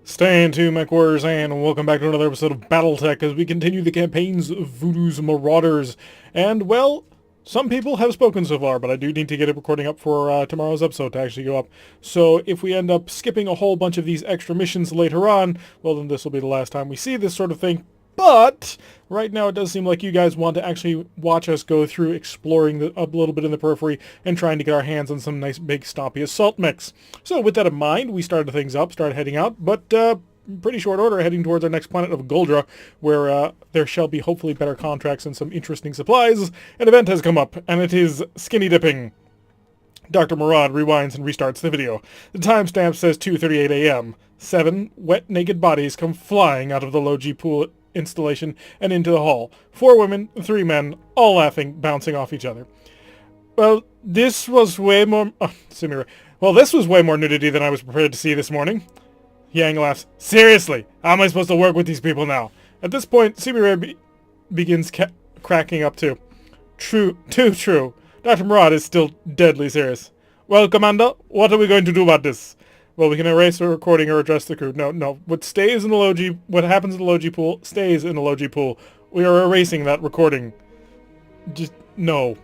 Stay To MechWarriors, and welcome back to another episode of BattleTech as we continue the campaigns of Voodoo's Marauders. And, well, some people have spoken so far, but I do need to get a recording up for tomorrow's episode to actually go up. So if we end up skipping a whole bunch of these extra missions later on, well, then this will be the last time we see this sort of thing. But right now it does seem like you guys want to actually watch us go through exploring a little bit in the periphery and trying to get our hands on some nice big stompy assault mechs. So with that in mind, we started things up, started heading out, but pretty short order heading towards our next planet of Goldra, where there shall be hopefully better contracts and some interesting supplies. An event has come up, and it is skinny dipping. Dr. Murad rewinds and restarts the video. The timestamp says 2:38 a.m. 7 wet, naked bodies come flying out of the low G pool installation and into the hall. 4 women, 3 men, all laughing, bouncing off each other. Well, this was way more... Sumira. Well, this was way more nudity than I was prepared to see this morning. Yang laughs. Seriously, how am I supposed to work with these people now? At this point, Sumira begins cracking up too. True, too true. Dr. Murad is still deadly serious. Well, Commander, what are we going to do about this? Well, we can erase the recording or address the crew. No. What stays in the low G... What happens in the low G pool stays in the low G pool. We are erasing that recording. Just... no.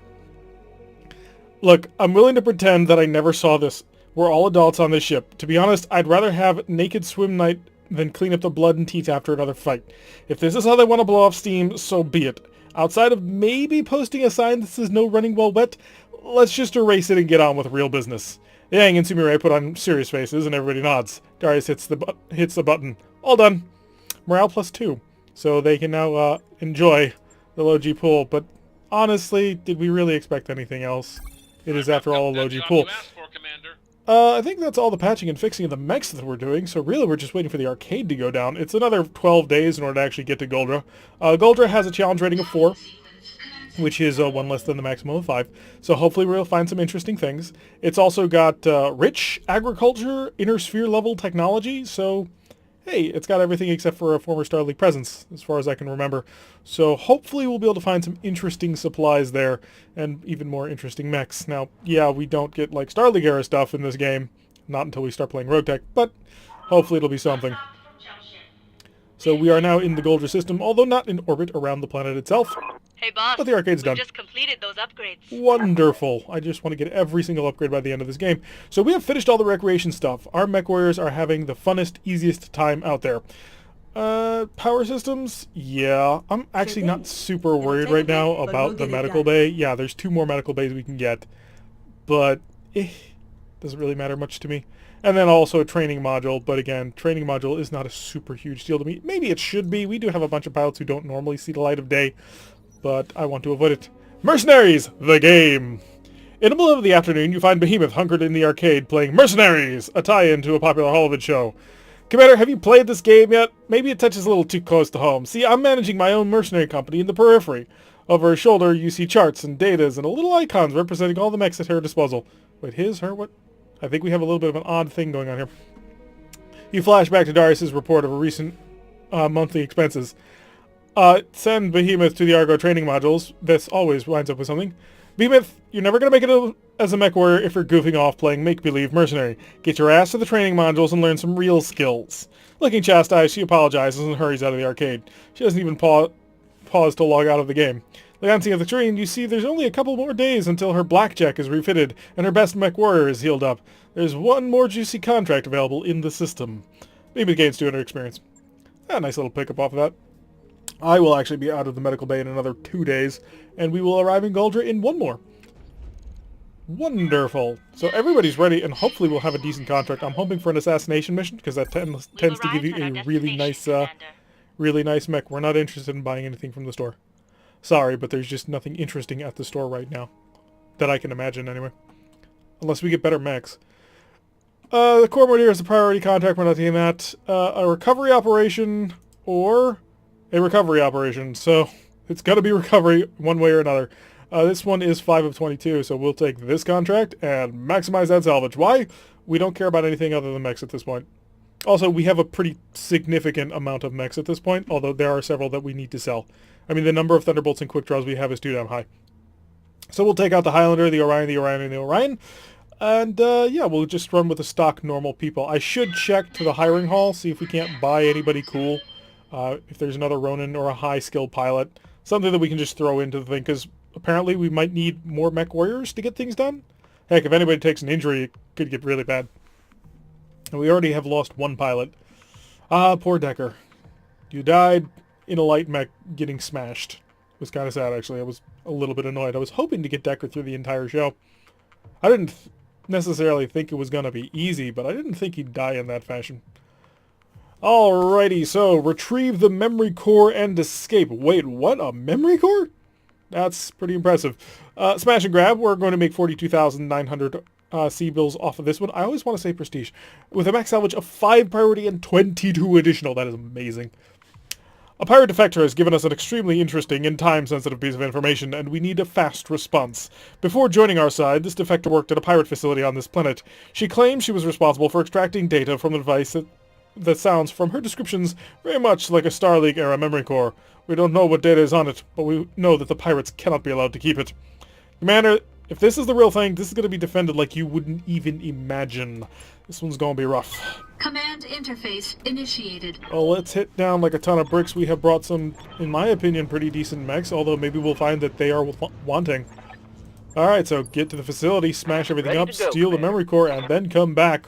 Look, I'm willing to pretend that I never saw this. We're all adults on this ship. To be honest, I'd rather have naked swim night than clean up the blood and teeth after another fight. If this is how they want to blow off steam, so be it. Outside of maybe posting a sign that says no running while wet, let's just erase it and get on with real business. Yang and Sumire put on serious faces, and everybody nods. Darius hits the button. All done. Morale +2. So they can now enjoy the low G pool. But honestly, did we really expect anything else? It is, after all, a low G pool. I think that's all the patching and fixing of the mechs that we're doing. So really, we're just waiting for the arcade to go down. It's another 12 days in order to actually get to Goldra. Goldra has a challenge rating of 4. Which is 1 less than the maximum of 5. So hopefully we'll find some interesting things. It's also got rich agriculture, inner sphere level technology. So, hey, it's got everything except for a former Star League presence, as far as I can remember. So hopefully we'll be able to find some interesting supplies there, and even more interesting mechs. Now, yeah, we don't get like Star League era stuff in this game, not until we start playing BattleTech, but hopefully it'll be something. So we are now in the Goldra system, although not in orbit around the planet itself. Hey boss, but the arcade's done. We just completed those upgrades. Wonderful. I just want to get every single upgrade by the end of this game. So we have finished all the recreation stuff. Our mech warriors are having the funnest, easiest time out there. Power systems? Yeah. I'm actually not super worried right now about the medical bay. Yeah, there's 2 more medical bays we can get. But, doesn't really matter much to me. And then also a training module, but again, training module is not a super huge deal to me. Maybe it should be. We do have a bunch of pilots who don't normally see the light of day, but I want to avoid it. Mercenaries, the game! In the middle of the afternoon, you find Behemoth hunkered in the arcade playing Mercenaries, a tie-in to a popular Hollywood show. Commander, have you played this game yet? Maybe it touches a little too close to home. See, I'm managing my own mercenary company in the periphery. Over her shoulder, you see charts and datas and little icons representing all the mechs at her disposal. Wait, his, her, what? I think we have a little bit of an odd thing going on here. You flash back to Darius's report of a recent monthly expenses. Send Behemoth to the Argo training modules. This always winds up with something. Behemoth, you're never going to make it as a mech warrior if you're goofing off playing make-believe mercenary. Get your ass to the training modules and learn some real skills. Looking chastised, she apologizes and hurries out of the arcade. She doesn't even pause to log out of the game. Glancing at the screen, you see there's only a couple more days until her blackjack is refitted and her best mech warrior is healed up. There's one more juicy contract available in the system. Behemoth gains 200 experience. A nice little pickup off of that. I will actually be out of the medical bay in another 2 days, and we will arrive in Goldra in 1 more. Wonderful. So everybody's ready, and hopefully we'll have a decent contract. I'm hoping for an assassination mission, because that tends to give you a really nice mech. We're not interested in buying anything from the store. Sorry, but there's just nothing interesting at the store right now. That I can imagine, anyway. Unless we get better mechs. The core mode here is the priority contract. We're not doing that. A recovery operation, or a recovery operation. So, it's got to be recovery one way or another. This one is 5 of 22, so we'll take this contract and maximize that salvage. Why? We don't care about anything other than mechs at this point. Also, we have a pretty significant amount of mechs at this point, although there are several that we need to sell. I mean, the number of Thunderbolts and Quick Draws we have is too damn high. So we'll take out the Highlander, the Orion, and the Orion. And, yeah, we'll just run with the stock normal people. I should check to the hiring hall, see if we can't buy anybody cool. If there's another Ronin or a high-skilled pilot. Something that we can just throw into the thing, because apparently we might need more mech warriors to get things done. Heck, if anybody takes an injury, it could get really bad. And we already have lost one pilot. Ah, poor Decker. You died in a light mech getting smashed. It was kind of sad, actually. I was a little bit annoyed. I was hoping to get Decker through the entire show. I didn't necessarily think it was going to be easy, but I didn't think he'd die in that fashion. Alrighty, so retrieve the memory core and escape. Wait, what? A memory core? That's pretty impressive. Smash and grab. We're going to make 42,900 C-bills off of this one. I always want to say prestige. With a max salvage of 5 priority and 22 additional. That is amazing. A pirate defector has given us an extremely interesting and time-sensitive piece of information, and we need a fast response. Before joining our side, this defector worked at a pirate facility on this planet. She claims she was responsible for extracting data from a device that sounds, from her descriptions, very much like a Starleague-era memory core. We don't know what data is on it, but we know that the pirates cannot be allowed to keep it. Commander, if this is the real thing, this is going to be defended like you wouldn't even imagine. This one's going to be rough. Command interface initiated. Well, let's hit down like a ton of bricks. We have brought some, in my opinion, pretty decent mechs, although maybe we'll find that they are wanting. Alright, so get to the facility, smash everything up, steal the memory core, and then come back.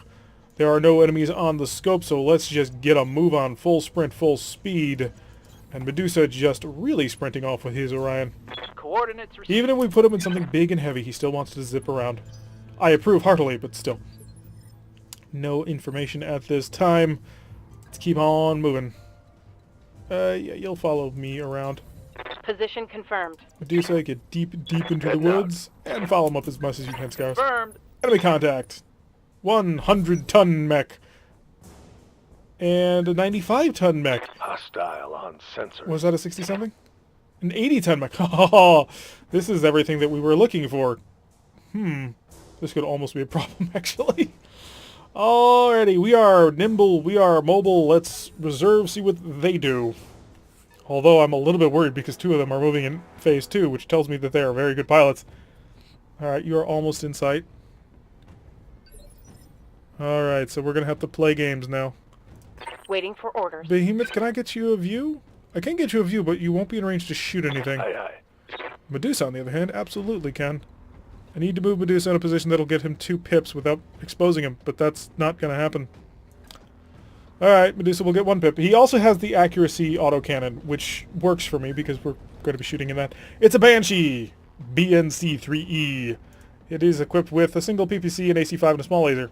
There are no enemies on the scope, so let's just get a move on. Full sprint, full speed. And Medusa just really sprinting off with his Orion. Coordinates received. Even if we put him in something big and heavy, he still wants to zip around. I approve heartily, but still. No information at this time. Let's keep on moving. Yeah, you'll follow me around. Position confirmed. Medusa, get deep into the woods, and follow him up as much as you can, Scouse. Confirmed. Enemy contact. 100-ton mech. And a 95-ton mech. Hostile on sensor. Was that a 60-something? An 80-ton mech. Oh, this is everything that we were looking for. This could almost be a problem, actually. Alrighty, we are nimble, we are mobile. Let's reserve, see what they do. Although I'm a little bit worried because 2 of them are moving in phase 2, which tells me that they are very good pilots. Alright, you are almost in sight. Alright, so we're going to have to play games now. Waiting for orders. Behemoth, can I get you a view? I can get you a view, but you won't be in range to shoot anything. Aye, aye. Medusa, on the other hand, absolutely can. I need to move Medusa in a position that'll get him 2 pips without exposing him, but that's not going to happen. Alright, Medusa will get 1 pip. He also has the accuracy autocannon, which works for me because we're going to be shooting in that. It's a Banshee! BNC-3E. It is equipped with a single PPC, an AC-5, and a small laser.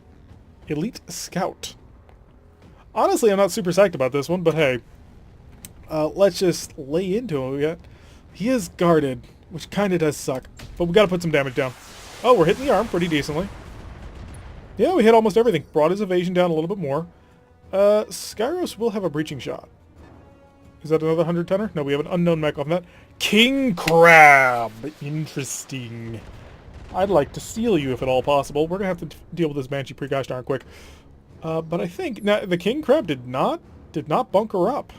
Elite Scout. Honestly, I'm not super psyched about this one, but hey. Let's just lay into him. He is guarded, which kind of does suck. But we got to put some damage down. Oh, we're hitting the arm pretty decently. Yeah, we hit almost everything. Brought his evasion down a little bit more. Skyros will have a breaching shot. Is that another 100-tonner? No, we have an unknown mech on that. King Crab! Interesting. I'd like to steal you if at all possible. We're going to have to deal with this Banshee pretty gosh darn quick. But I think... Now, the King Crab did not bunker up.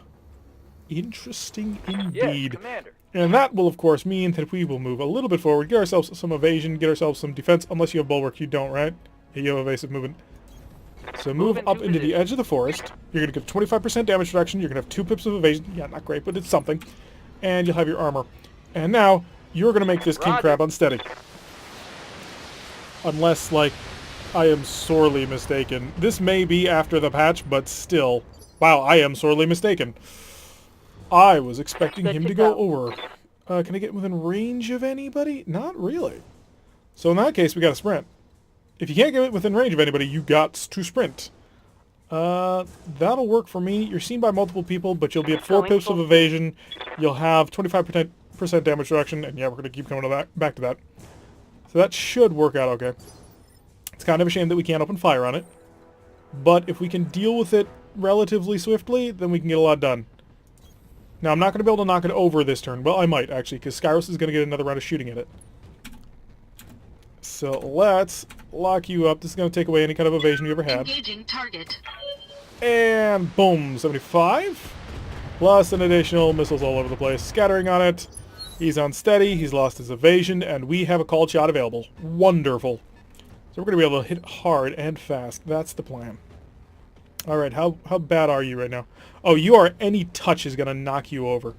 Interesting indeed. Yes, Commander. And that will, of course, mean that we will move a little bit forward, get ourselves some evasion, get ourselves some defense, unless you have bulwark. You don't, right? Yeah, you have evasive movement. So move up into the edge of the forest. You're going to get 25% damage reduction. You're going to have 2 pips of evasion. Yeah, not great, but it's something. And you'll have your armor. And now, you're going to make this King Crab unsteady. Unless, like, I am sorely mistaken. This may be after the patch, but still. Wow, I am sorely mistaken. I was expecting him to go over. Can I get within range of anybody? Not really. So in that case, we got to sprint. If you can't get within range of anybody, you got to sprint. That'll work for me. You're seen by multiple people, but you'll be at 4 pips of evasion. You'll have 25% damage reduction, and yeah, we're going to keep coming back to that. So that should work out okay. It's kind of a shame that we can't open fire on it. But if we can deal with it relatively swiftly, then we can get a lot done. Now, I'm not going to be able to knock it over this turn. Well, I might, actually, because Skyros is going to get another round of shooting at it. So let's lock you up. This is going to take away any kind of evasion you ever had. Engaging target. And boom, 75. Plus an additional missiles all over the place. Scattering on it. He's unsteady. He's lost his evasion. And we have a called shot available. Wonderful. So we're going to be able to hit hard and fast. That's the plan. Alright, how bad are you right now? Oh, you are, any touch is going to knock you over.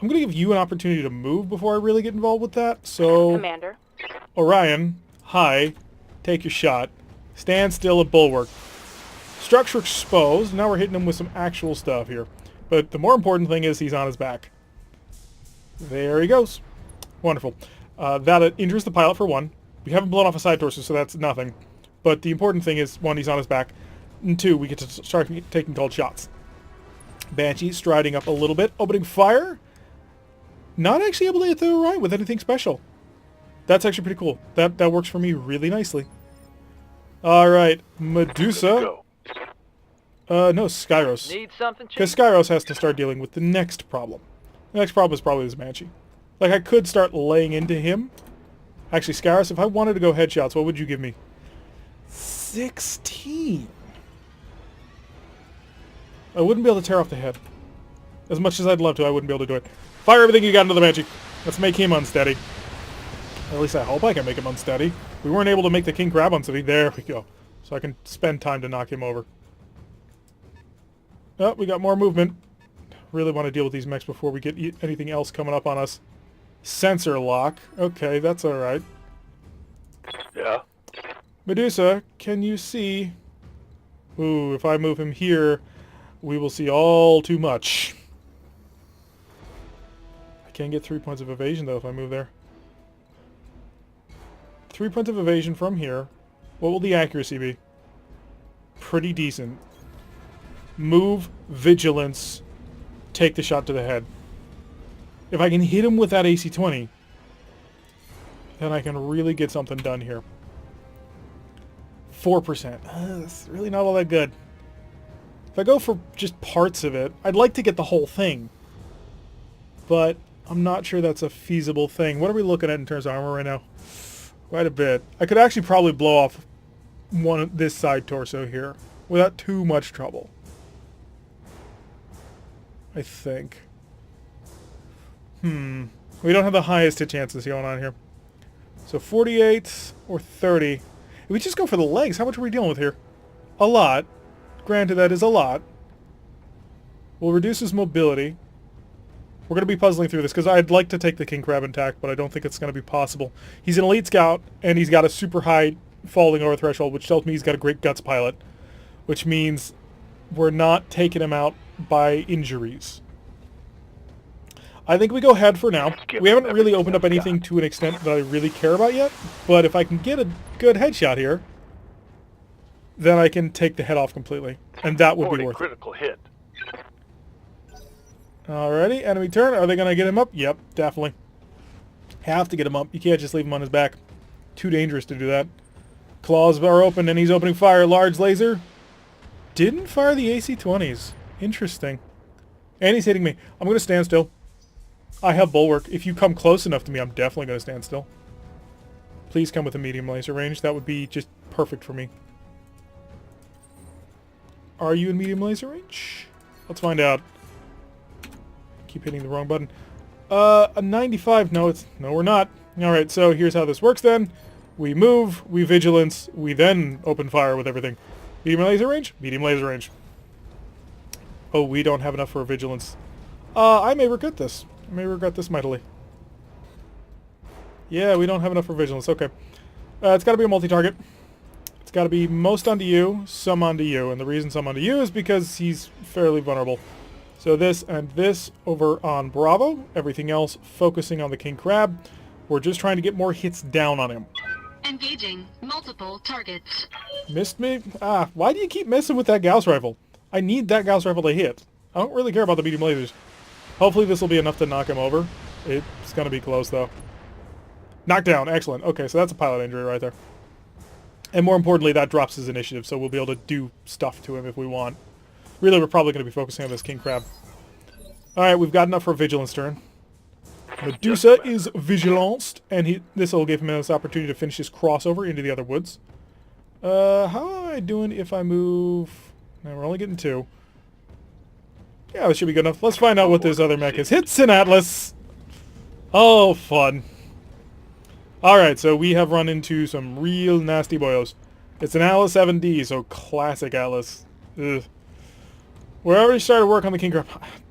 I'm going to give you an opportunity to move before I really get involved with that. So, Commander. Orion, hi, take your shot. Stand still at bulwark. Structure exposed. Now we're hitting him with some actual stuff here. But the more important thing is he's on his back. There he goes. Wonderful. That injures the pilot for one. We haven't blown off a side torso, so that's nothing. But the important thing is, one, he's on his back. And two, we get to start taking cold shots. Banshee striding up a little bit, opening fire. Not actually able to hit the Orion with anything special. That's actually pretty cool. That works for me really nicely. Alright, Medusa. No, Skyros. Need something, Chief? Because Skyros has to start dealing with the next problem. The next problem is probably this Banshee. Like, I could start laying into him. Actually, Skyros, if I wanted to go headshots, what would you give me? 16. I wouldn't be able to tear off the head. As much as I'd love to, I wouldn't be able to do it. Fire everything you got into the Banshee. Let's make him unsteady. Or at least I hope I can make him unsteady. We weren't able to make the King Crab unsteady. There we go. So I can spend time to knock him over. Oh, we got more movement. Really want to deal with these mechs before we get anything else coming up on us. Sensor lock. Okay, that's alright. Yeah? Medusa, can you see... Ooh, if I move him here, we will see all too much. I can't get 3 points of evasion, though, if I move there. 3 points of evasion from here. What will the accuracy be? Pretty decent. Move, vigilance, take the shot to the head. If I can hit him with that AC-20, then I can really get something done here. 4%. That's really not all that good. If I go for just parts of it, I'd like to get the whole thing. But I'm not sure that's a feasible thing. What are we looking at in terms of armor right now? Quite a bit. I could actually probably blow off this side torso here without too much trouble. I think. We don't have the highest hit chances going on here. So 48 or 30. If we just go for the legs, how much are we dealing with here? A lot. Granted, that is a lot. We'll reduce his mobility. We're going to be puzzling through this because I'd like to take the King Crab intact, but I don't think it's going to be possible. He's an elite scout, and he's got a super high falling over threshold, which tells me he's got a great guts pilot, which means we're not taking him out by injuries. I think we go ahead for now. We haven't really opened up anything to an extent that I really care about yet, but if I can get a good headshot here, then I can take the head off completely, and that would be worth it. Critical hit. Alrighty, enemy turn. Are they going to get him up? Yep, definitely. Have to get him up. You can't just leave him on his back. Too dangerous to do that. Claws are open, and he's opening fire. Large laser. Didn't fire the AC-20s. Interesting. And he's hitting me. I'm going to stand still. I have bulwark. If you come close enough to me, I'm definitely going to stand still. Please come with a medium laser range. That would be just perfect for me. Are you in medium laser range? Let's find out. Keep hitting the wrong button. A 95. No, we're not. Alright, so here's how this works then. We move, we vigilance, we then open fire with everything. Medium laser range? Medium laser range. Oh, we don't have enough for vigilance. I may regret this. I may regret this mightily. Yeah, we don't have enough for vigilance. Okay. It's got to be a multi-target. It's got to be most onto you, some onto you. And the reason some onto you is because he's fairly vulnerable. So this and this over on Bravo. Everything else focusing on the King Crab. We're just trying to get more hits down on him. Engaging multiple targets. Missed me? Why do you keep messing with that Gauss rifle? I need that Gauss rifle to hit. I don't really care about the medium lasers. Hopefully this will be enough to knock him over. It's going to be close, though. Knockdown. Excellent. Okay, so that's a pilot injury right there. And more importantly, that drops his initiative, so we'll be able to do stuff to him if we want. Really, we're probably going to be focusing on this King Crab. Alright, we've got enough for a vigilance turn. Medusa is vigilanced, and this will give him this opportunity to finish his crossover into the other woods. How am I doing if I move... No, we're only getting 2. Yeah, this should be good enough. Let's find out what this other mech is. Hit Sin Atlas! Oh, fun. Alright, so we have run into some real nasty boyos. It's an Atlas 7D, so classic Atlas. Ugh. We already started work on the king crab.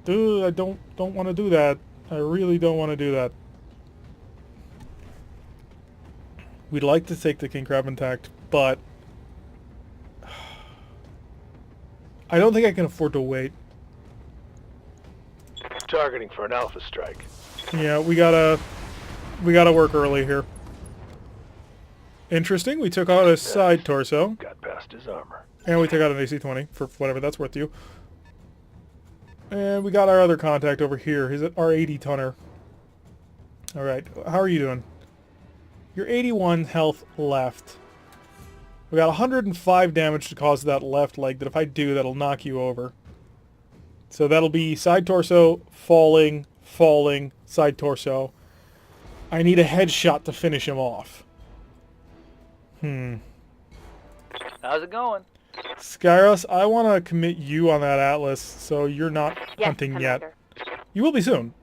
Dude, I don't want to do that. I really don't want to do that. We'd like to take the king crab intact, but I don't think I can afford to wait. Targeting for an alpha strike. Yeah, we gotta work early here. Interesting. We took out a side torso, Got past his armor. and we took out an AC-20 for whatever that's worth to you. And we got our other contact over here. He's our 80 tonner. All right, how are you doing? You're 81 health left. We got 105 damage to cause that left leg. That if I do, that'll knock you over. So that'll be side torso, falling, side torso. I need a headshot to finish him off. How's it going? Skyros, I want to commit you on that Atlas, so you're not Yes, hunting yet. Commander. You will be soon.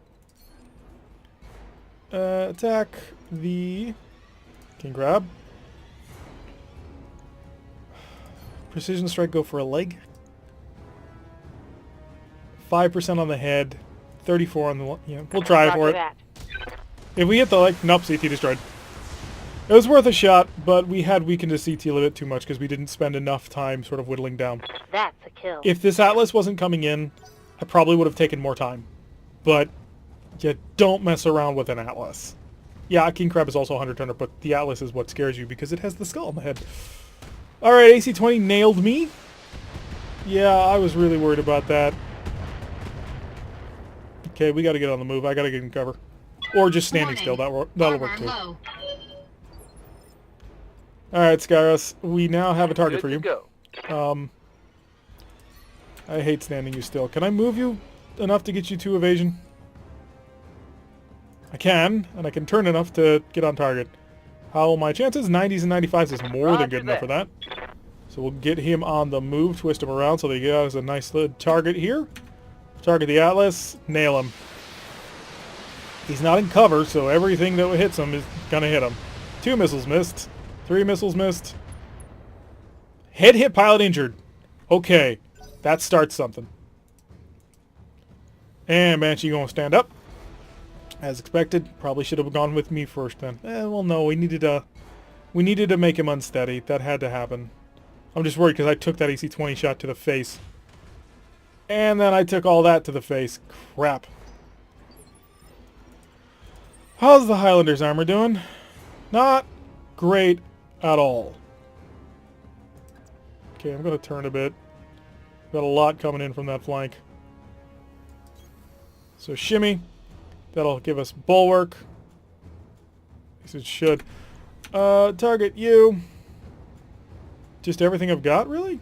Attack the king crab. Precision strike, go for a leg. 5% on the head. 34 on the... Yeah, we'll try for Roger it. that. If we hit the leg... Nope, CT destroyed. It was worth a shot, but we had weakened the CT a little bit too much because we didn't spend enough time sort of whittling down. That's a kill. If this Atlas wasn't coming in, I probably would have taken more time. But you don't mess around with an Atlas. Yeah, a king crab is also a 100-tonner, but the Atlas is what scares you because it has the skull on the head. Alright, AC-20 nailed me. Yeah, I was really worried about that. Okay, we gotta get on the move. I gotta get in cover. Or just standing Warning. still. That'll work Armor too. low. Alright, Skyros. We now have a target Good for to you. go. I hate standing you still. Can I move you enough to get you 2 evasion? I can, and I can turn enough to get on target. How are my chances? 90s and 95s is more than Roger good enough that. for that. So we'll get him on the move, twist him around so that he has a nice little target here. Target the Atlas, nail him. He's not in cover, so everything that hits him is gonna hit him. 2 missiles missed. 3 missiles missed. Head hit, pilot injured. Okay, that starts something. And Banshee gonna stand up. As expected. Probably should have gone with me first then. Well no, we needed to make him unsteady. That had to happen. I'm just worried because I took that AC-20 shot to the face. And then I took all that to the face. Crap. How's the Highlander's armor doing? Not great at all. Okay, I'm going to turn a bit. Got a lot coming in from that flank. So shimmy. That'll give us bulwark. At least it should. Target you. Just everything I've got, really?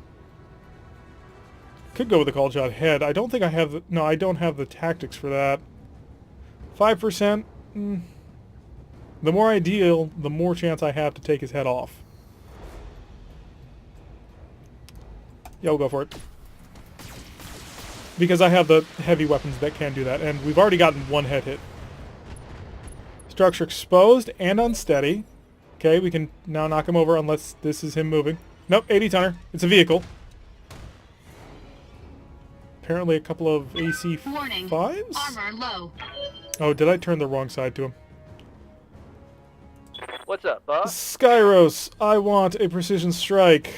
Could go with the call shot head. I don't think I have the... No, I don't have the tactics for that. 5%. The more I deal, the more chance I have to take his head off. Yeah, we'll go for it. Because I have the heavy weapons that can do that, and we've already gotten 1 head hit. Structure exposed and unsteady. Okay, we can now knock him over unless this is him moving. Nope, 80 tonner. It's a vehicle. Apparently a couple of AC Warning. 5s? Armor low. Oh, did I turn the wrong side to him? What's up, boss? Skyros, I want a precision strike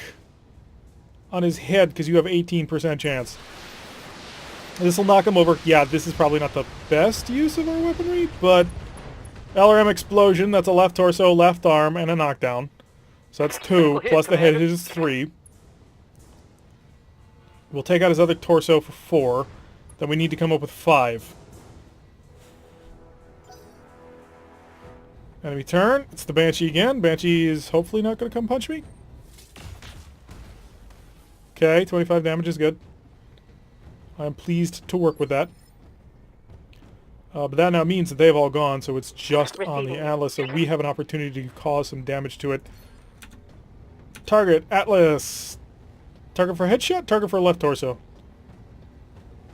on his head because you have 18% chance. This will knock him over. Yeah, this is probably not the best use of our weaponry, but LRM explosion, that's a left torso, left arm, and a knockdown. So that's 2, hit, plus the head Commander. is 3. We'll take out his other torso for 4. Then we need to come up with 5. Enemy turn. It's the Banshee again. Banshee is hopefully not going to come punch me. Okay, 25 damage is good. I'm pleased to work with that. But that now means that they've all gone, so it's just on the Receiving. Atlas, so we have an opportunity to cause some damage to it. Target, Atlas. Target for headshot, target for left torso.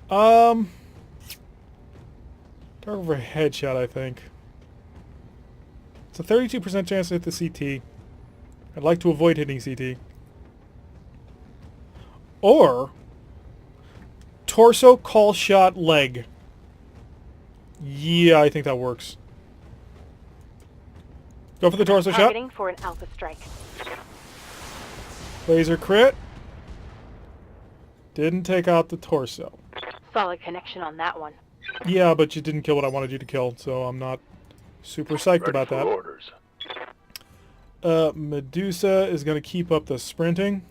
Target for headshot, I think. It's a 32% chance to hit the CT. I'd like to avoid hitting CT. Or torso, call shot, leg. Yeah, I think that works. Go for the torso shot. Targeting for an alpha strike. Laser crit. Didn't take out the torso. Solid connection on that one. Yeah, but you didn't kill what I wanted you to kill, so I'm not super psyched Ready about for that. orders. Medusa is going to keep up the sprinting.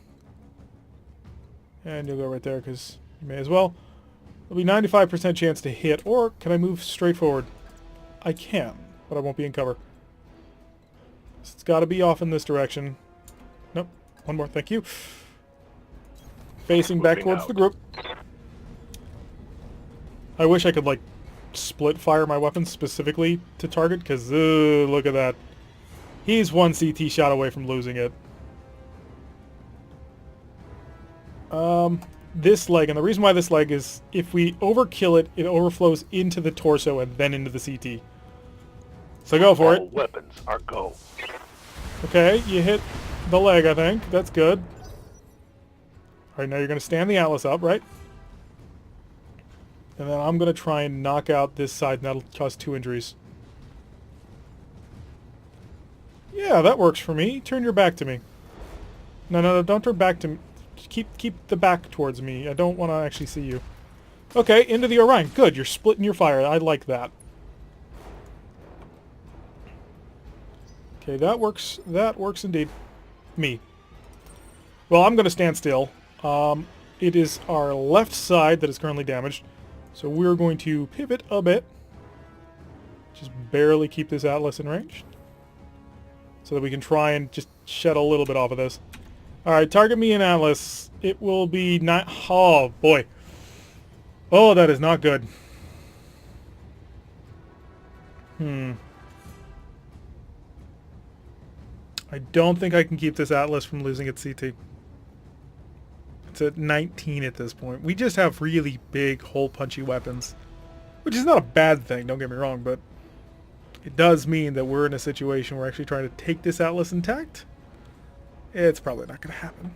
And you'll go right there because you may as well. There'll be 95% chance to hit, or can I move straight forward? I can, but I won't be in cover. So it's got to be off in this direction. Nope. One more, thank you. Facing back Moving towards out. the group. I wish I could, like, split fire my weapons specifically to target, because, look at that. He's one CT shot away from losing it. This leg, and the reason why this leg is, if we overkill it, it overflows into the torso and then into the CT. So go for All it. weapons are go. Okay, you hit the leg, I think. That's good. Alright, now you're going to stand the Atlas up, right? And then I'm going to try and knock out this side, and that'll cause 2 injuries. Yeah, that works for me. Turn your back to me. No, don't turn back to me. Keep the back towards me. I don't want to actually see you. Okay, into the Orion. Good, you're splitting your fire. I like that. Okay, that works. That works indeed. Me. Well, I'm going to stand still. It is our left side that is currently damaged. So we're going to pivot a bit. Just barely keep this Atlas in range. So that we can try and just shed a little bit off of this. Alright, target me in Atlas. It will be not... Oh, boy. Oh, that is not good. I don't think I can keep this Atlas from losing its CT. It's at 19 at this point. We just have really big, hole-punchy weapons. Which is not a bad thing, don't get me wrong, but... it does mean that we're in a situation where we're actually trying to take this Atlas intact. It's probably not going to happen.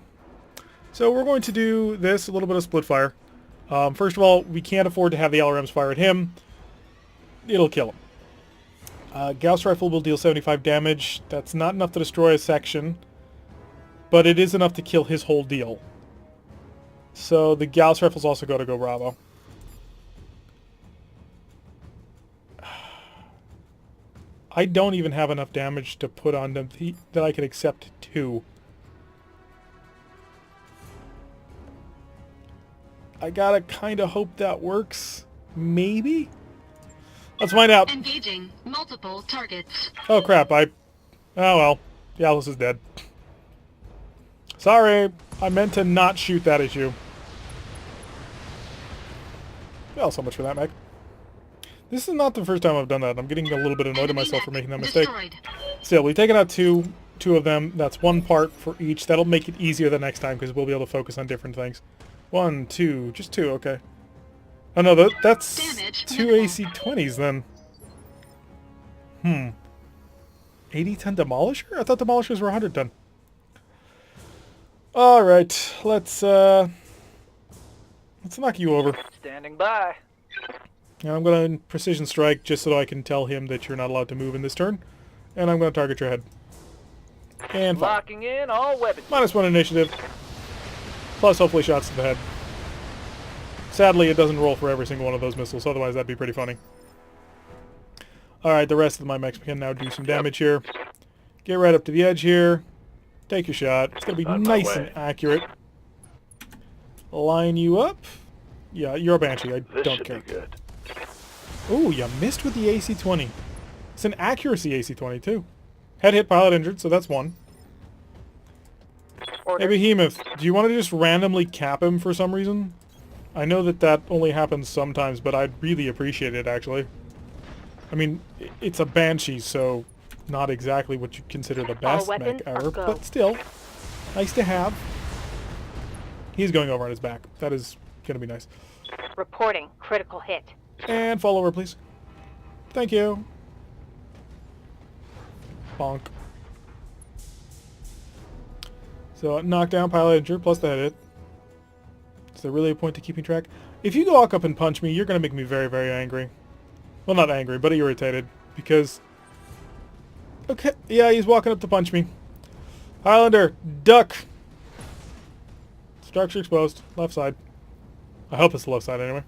So we're going to do this, a little bit of split fire. First of all, we can't afford to have the LRMs fire at him. It'll kill him. Gauss Rifle will deal 75 damage. That's not enough to destroy a section, but it is enough to kill his whole deal. So the Gauss Rifle's also got to go Bravo. I don't even have enough damage to put on them that I can accept 2. I gotta kind of hope that works. Maybe? Let's find out. Engaging multiple targets. Oh crap, oh well. The Atlas is dead. Sorry, I meant to not shoot that at you. Well, so much for that, Meg. This is not the first time I've done that. I'm getting a little bit annoyed at myself for making that mistake. Destroyed. Still, we've taken out two of them. That's 1 part for each. That'll make it easier the next time because we'll be able to focus on different things. 1, 2, just 2, okay. Oh no, that's Damage 2 minimal. AC-20s then. 80-ton Demolisher? I thought Demolishers were 100-ton. Alright, let's knock you over. Standing by. And I'm going to precision strike just so I can tell him that you're not allowed to move in this turn. And I'm going to target your head. And fire. Locking in all weapons. -1 initiative. Plus hopefully shots to the head. Sadly, it doesn't roll for every single one of those missiles, otherwise that'd be pretty funny. Alright, the rest of my mechs can now do some damage here. Get right up to the edge here. Take your shot. It's going to be On my nice way. and accurate. Line you up. Yeah, you're a Banshee. I This don't should care. be good. Ooh, you missed with the AC-20. It's an accuracy AC-20, too. Head hit, pilot injured, so that's 1. Order. Hey, Behemoth, do you want to just randomly cap him for some reason? I know that only happens sometimes, but I'd really appreciate it, actually. I mean, it's a Banshee, so not exactly what you'd consider the best mech weapons ever, are go. but still, nice to have. He's going over on his back. That is going to be nice. Reporting critical hit. And fall over, please. Thank you. Bonk. So, knockdown, pilot injured, plus the head hit. Is there really a point to keeping track? If you walk up and punch me, you're going to make me very, very angry. Well, not angry, but irritated. Because... Okay, yeah, he's walking up to punch me. Highlander, duck! Structure exposed. Left side. I hope it's the left side anyway.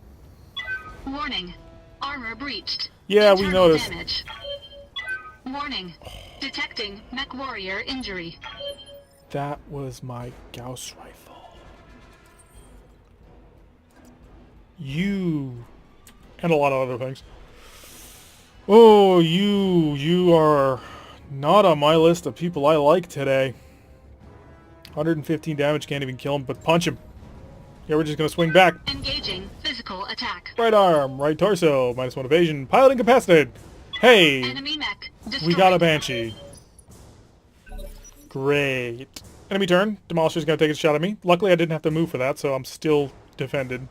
Warning. Armor breached. Yeah, we Internal noticed. damage. Warning. Detecting MechWarrior injury. That was my Gauss rifle. You... And a lot of other things. Oh, you are not on my list of people I like today. 115 damage, can't even kill him, but punch him. Yeah, we're just gonna swing back. Engaging physical attack. Right arm, right torso, -1 evasion, pilot incapacitated. Hey, Enemy mech destroyed. we got a Banshee. Great. Enemy turn. Demolisher's gonna take a shot at me. Luckily, I didn't have to move for that, so I'm still defended.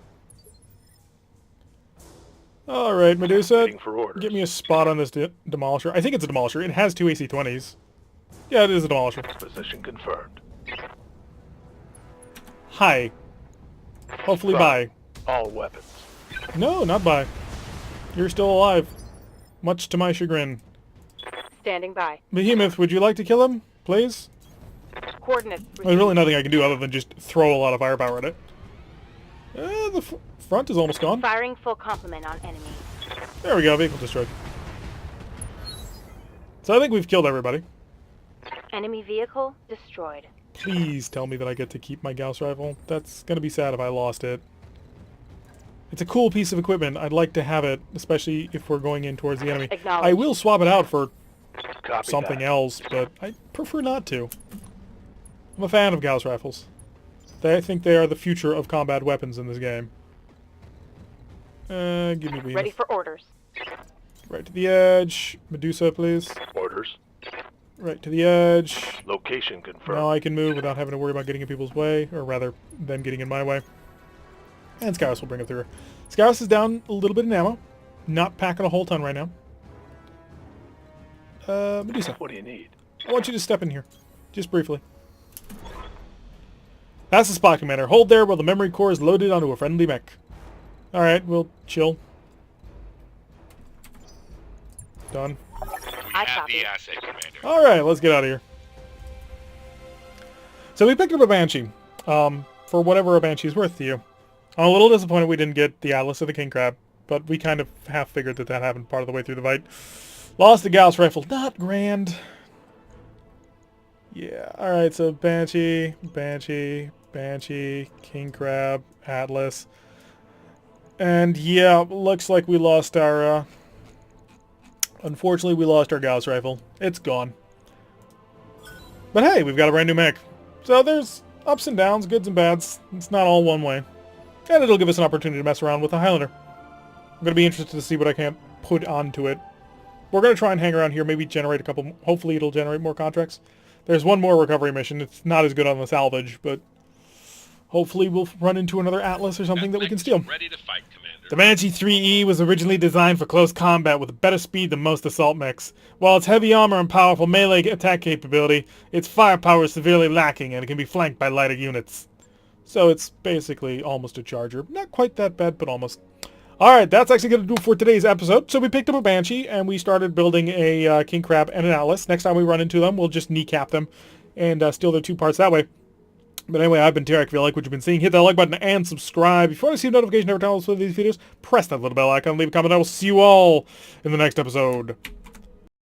Alright, Medusa, Waiting for orders. get me a spot on this Demolisher. I think it's a Demolisher. It has 2 AC-20s. Yeah, it is a Demolisher. Position confirmed. Hi. Hopefully Fire. bye. All weapons. No, not bye. You're still alive. Much to my chagrin. Standing by. Behemoth, would you like to kill him, please? Coordinates. There's really nothing I can do other than just throw a lot of firepower at it. The front is almost gone. Firing full complement on enemy. There we go, vehicle destroyed. So I think we've killed everybody. Enemy vehicle destroyed. Please tell me that I get to keep my Gauss rifle. That's gonna be sad if I lost it. It's a cool piece of equipment. I'd like to have it, especially if we're going in towards the enemy. Acknowledged. I will swap it out for Copy something that. else, but I prefer not to. I'm a fan of Gauss rifles. I think they are the future of combat weapons in this game. Give me Behemoth. Ready for orders. Right to the edge. Medusa, please. Orders. Right to the edge. Location confirmed. Now I can move without having to worry about getting in people's way, or rather, them getting in my way. And Scouse will bring it through. Scouse is down a little bit in ammo. Not packing a whole ton right now. Medusa, What do you need? I want you to step in here. Just briefly. That's the spot, Commander. Hold there while the memory core is loaded onto a friendly mech. Alright, we'll chill. Done. I Have copy. the asset, Commander. Alright, let's get out of here. So we picked up a Banshee. For whatever a Banshee's worth to you. I'm a little disappointed we didn't get the Atlas or the King Crab, but we kind of half figured that that happened part of the way through the fight. Lost the Gauss rifle. Not grand. Yeah, alright, so Banshee, King Crab, Atlas. And yeah, looks like we lost our, unfortunately we lost our Gauss rifle. It's gone. But hey, we've got a brand new mech. So there's ups and downs, goods and bads. It's not all one way. And it'll give us an opportunity to mess around with the Highlander. I'm going to be interested to see what I can put onto it. We're going to try and hang around here, maybe generate a couple, hopefully it'll generate more contracts. There's one more recovery mission. It's not as good on the salvage, but hopefully we'll run into another Atlas or something that we can steal. Ready to fight, Commander. The Banshee 3E was originally designed for close combat with better speed than most assault mechs. While its heavy armor and powerful melee attack capability, its firepower is severely lacking and it can be flanked by lighter units. So it's basically almost a Charger. Not quite that bad, but almost. Alright, that's actually going to do it for today's episode. So we picked up a Banshee, and we started building a King Crab and an Atlas. Next time we run into them, we'll just kneecap them and steal their 2 parts that way. But anyway, I've been Tarek. If you like what you've been seeing, hit that like button and subscribe. If you want to see a notification every time I upload these videos, press that little bell icon, leave a comment. I will see you all in the next episode.